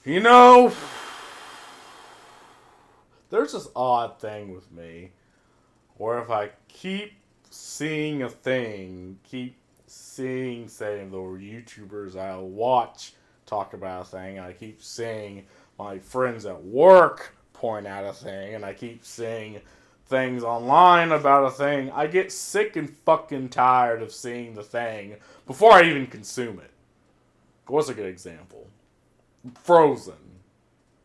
You know, there's this odd thing with me where if I keep seeing a thing, keep seeing, say, the YouTubers I watch talk about a thing, and I keep seeing my friends at work point out a thing, and I keep seeing things online about a thing, I get sick and fucking tired of seeing the thing before I even consume it. What's a good example? Frozen.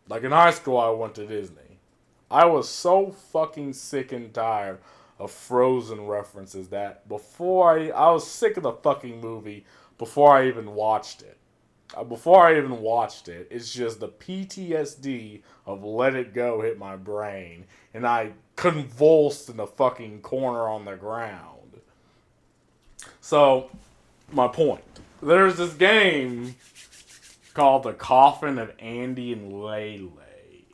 Like in high school, I went to Disney. I was so fucking sick and tired of Frozen references that I was sick of the fucking movie before I even watched it. It's just the PTSD of Let It Go hit my brain, and I convulsed in the fucking corner on the ground. So, my point. There's this game called the Coffin of Andy and Leyley.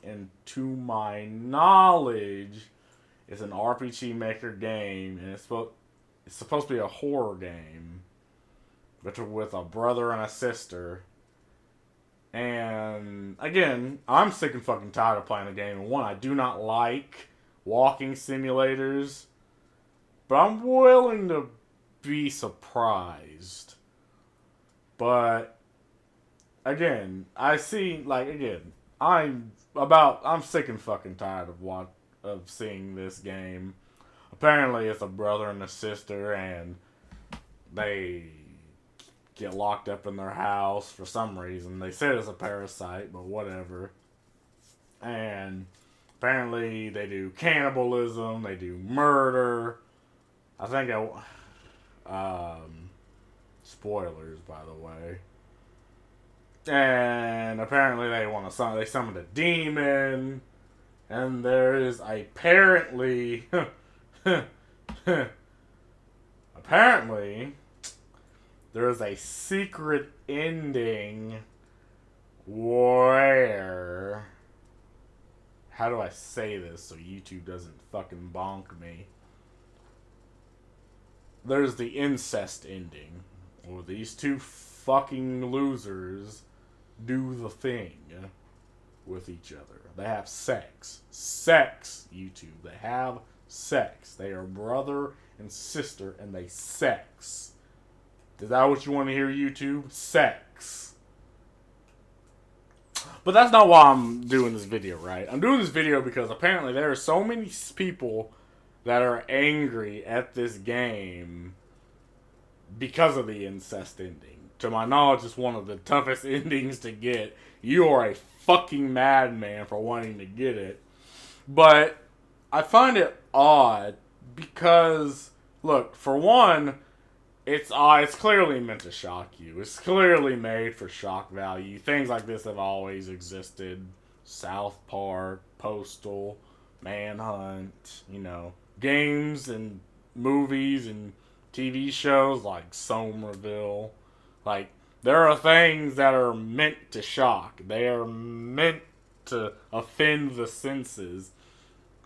And to my knowledge, it's an RPG Maker game, and it's supposed to be a horror game, but with a brother and a sister. And again, I'm sick and fucking tired of playing the game. And one, I do not like walking simulators, but I'm willing to be surprised. But again, I'm sick and fucking tired of seeing this game. Apparently, it's a brother and a sister, and they get locked up in their house for some reason. They said it's a parasite, but whatever. And apparently, they do cannibalism, they do murder. I think spoilers, by the way. And apparently they summoned a demon. And there is apparently apparently there is a secret ending where, how do I say this so YouTube doesn't fucking bonk me? There's the incest ending, where these two fucking losers do the thing with each other. They have sex. Sex, YouTube. They have sex. They are brother and sister, and they sex. Is that what you want to hear, YouTube? Sex. But that's not why I'm doing this video, right? I'm doing this video because apparently there are so many people that are angry at this game because of the incest ending. To my knowledge, it's one of the toughest endings to get. You are a fucking madman for wanting to get it. But I find it odd because, look, for one, it's clearly meant to shock you. It's clearly made for shock value. Things like this have always existed. South Park, Postal, Manhunt, games and movies and TV shows like Somerville. Like, there are things that are meant to shock. They are meant to offend the senses.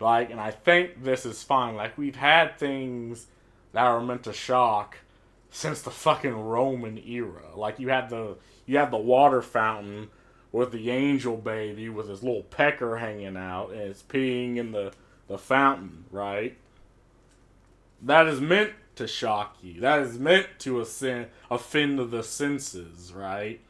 Like, and I think this is fine. Like, we've had things that are meant to shock since the fucking Roman era. Like, you had the water fountain with the angel baby with his little pecker hanging out, and it's peeing in the fountain, right? That is meant to shock you. That is meant to offend the senses, right?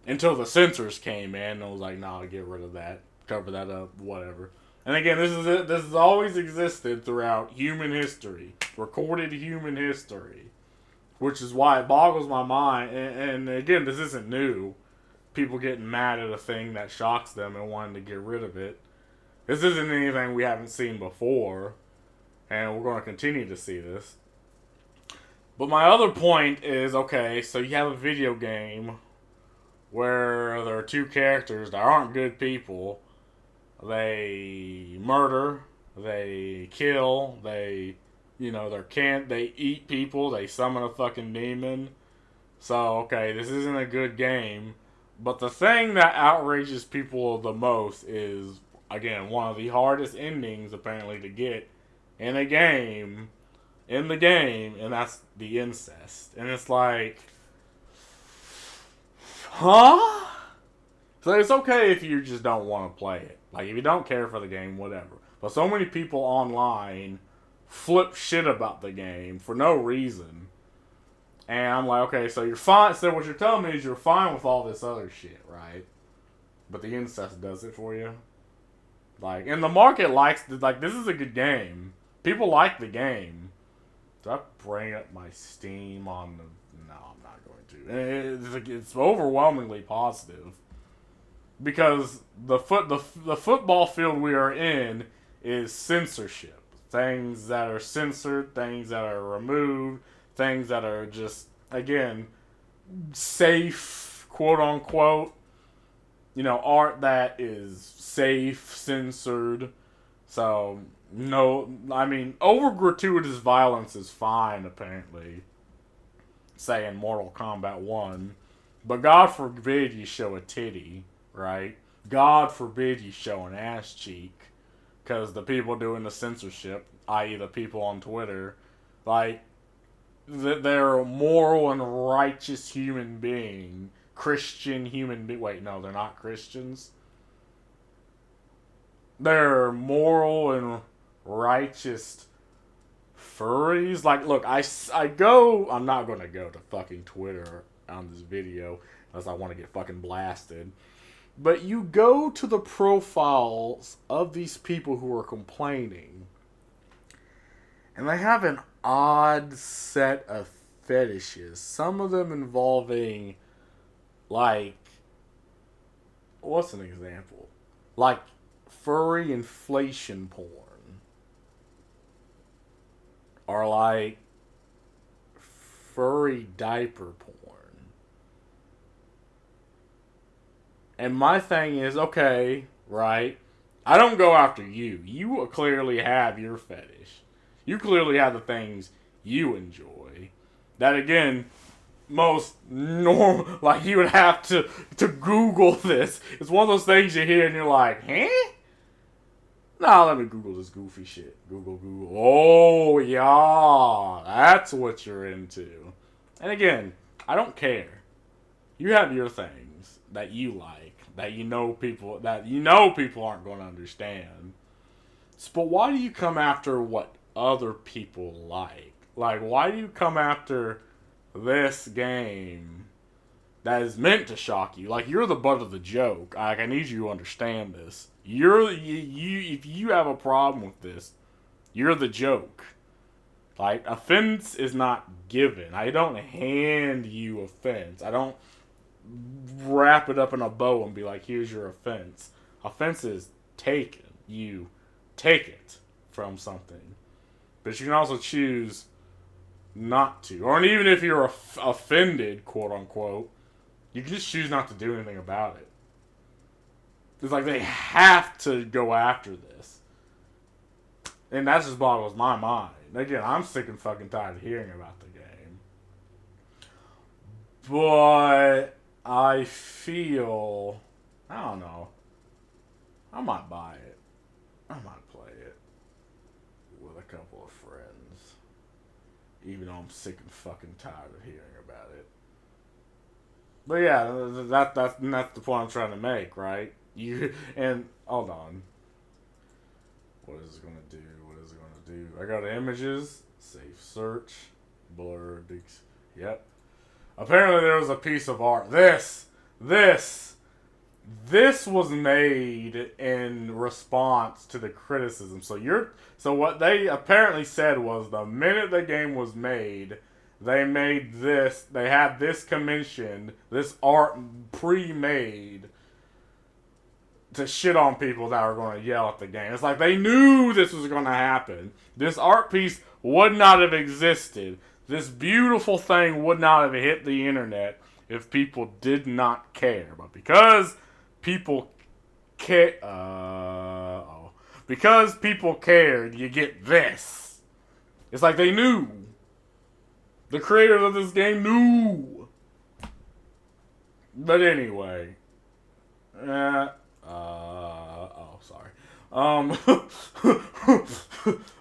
Until the censors came in and was like, nah, get rid of that. Cover that up, whatever. And again, this has always existed throughout human history. Recorded human history. Which is why it boggles my mind. And again, this isn't new. People getting mad at a thing that shocks them and wanting to get rid of it. This isn't anything we haven't seen before. And we're going to continue to see this. But my other point is, okay, so you have a video game where there are two characters that aren't good people. They murder, they kill, they eat people, they summon a fucking demon. So, okay, this isn't a good game. But the thing that outrages people the most is, again, one of the hardest endings, apparently, to get in a game, and that's the incest. And it's like, huh? So it's okay if you just don't want to play it. Like, if you don't care for the game, whatever. But so many people online flip shit about the game for no reason. And I'm like, okay, so you're fine. So what you're telling me is you're fine with all this other shit, right? But the incest does it for you. Like, and the market likes, like, this is a good game. People like the game. Do I bring up my Steam on the... No, I'm not going to. It's overwhelmingly positive. Because the football field we are in is censorship. Things that are censored, things that are removed, things that are just, again, safe, quote unquote. Art that is safe, censored. So, no, I mean, over gratuitous violence is fine, apparently. Say in Mortal Kombat 1. But God forbid you show a titty, right? God forbid you show an ass cheek. Because the people doing the censorship, i.e. the people on Twitter, like, they're a moral and righteous human being. Christian human being. Wait, no, they're not Christians. They're moral and righteous furries. Like, look, I'm not going to go to fucking Twitter on this video unless I want to get fucking blasted. But you go to the profiles of these people who are complaining, and they have an odd set of fetishes. Some of them involving, like, what's an example? Like, furry inflation porn. Or like, furry diaper porn. And my thing is, okay, right? I don't go after you. You clearly have your fetish. You clearly have the things you enjoy. That, again, most normal, like, you would have to Google this. It's one of those things you hear and you're like, huh? Nah, let me Google this goofy shit. Google. Oh, yeah. That's what you're into. And again, I don't care. You have your things that you like, that people aren't going to understand. But why do you come after what other people like? Like, why do you come after this game that is meant to shock you? Like, you're the butt of the joke. Like, I need you to understand this. If you have a problem with this, you're the joke. Like, offense is not given. I don't hand you offense. I don't wrap it up in a bow and be like, here's your offense. Offense is taken. You take it from something. But you can also choose not to. Or even if you're offended, quote unquote, you can just choose not to do anything about it. It's like they have to go after this. And that just boggles my mind. Again, I'm sick and fucking tired of hearing about the game. But I feel, I don't know, I might buy it. I might play it with a couple of friends. Even though I'm sick and fucking tired of hearing about it. But yeah, that's the point I'm trying to make, right? Hold on. What is it gonna do? I go to images, safe search, blurred. Yep. Apparently there was a piece of art. This was made in response to the criticism. So what they apparently said was the minute the game was made, they made this. They had this commissioned, this art pre-made to shit on people that were going to yell at the game. It's like they knew this was going to happen. This art piece would not have existed. This beautiful thing would not have hit the internet if people did not care. But because people because people cared, you get this. It's like they knew. The creators of this game knew. But anyway. Sorry.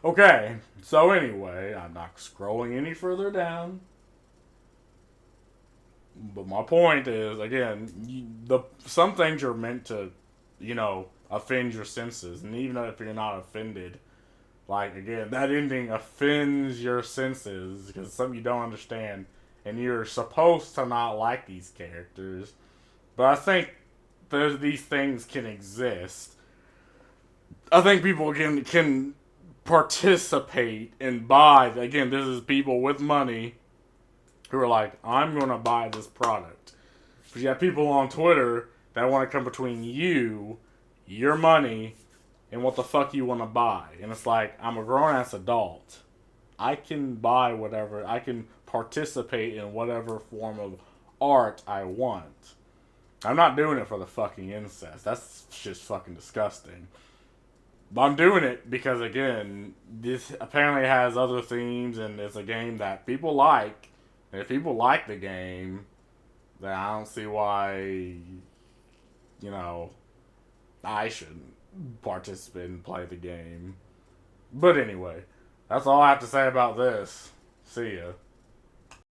Okay. So anyway, I'm not scrolling any further down. But my point is, again, some things are meant to, offend your senses, and even if you're not offended, like again, that ending offends your senses because it's something you don't understand, and you're supposed to not like these characters. But I think these things can exist. I think people can participate and buy. Again, this is people with money who are like, I'm gonna buy this product. But you have people on Twitter that want to come between you, your money, and what the fuck you want to buy. And it's like, I'm a grown ass adult. I can buy whatever. I can participate in whatever form of art I want. I'm not doing it for the fucking incest. That's just fucking disgusting. But I'm doing it because, again, this apparently has other themes and it's a game that people like. And if people like the game, then I don't see why, I shouldn't participate and play the game. But anyway, that's all I have to say about this. See ya.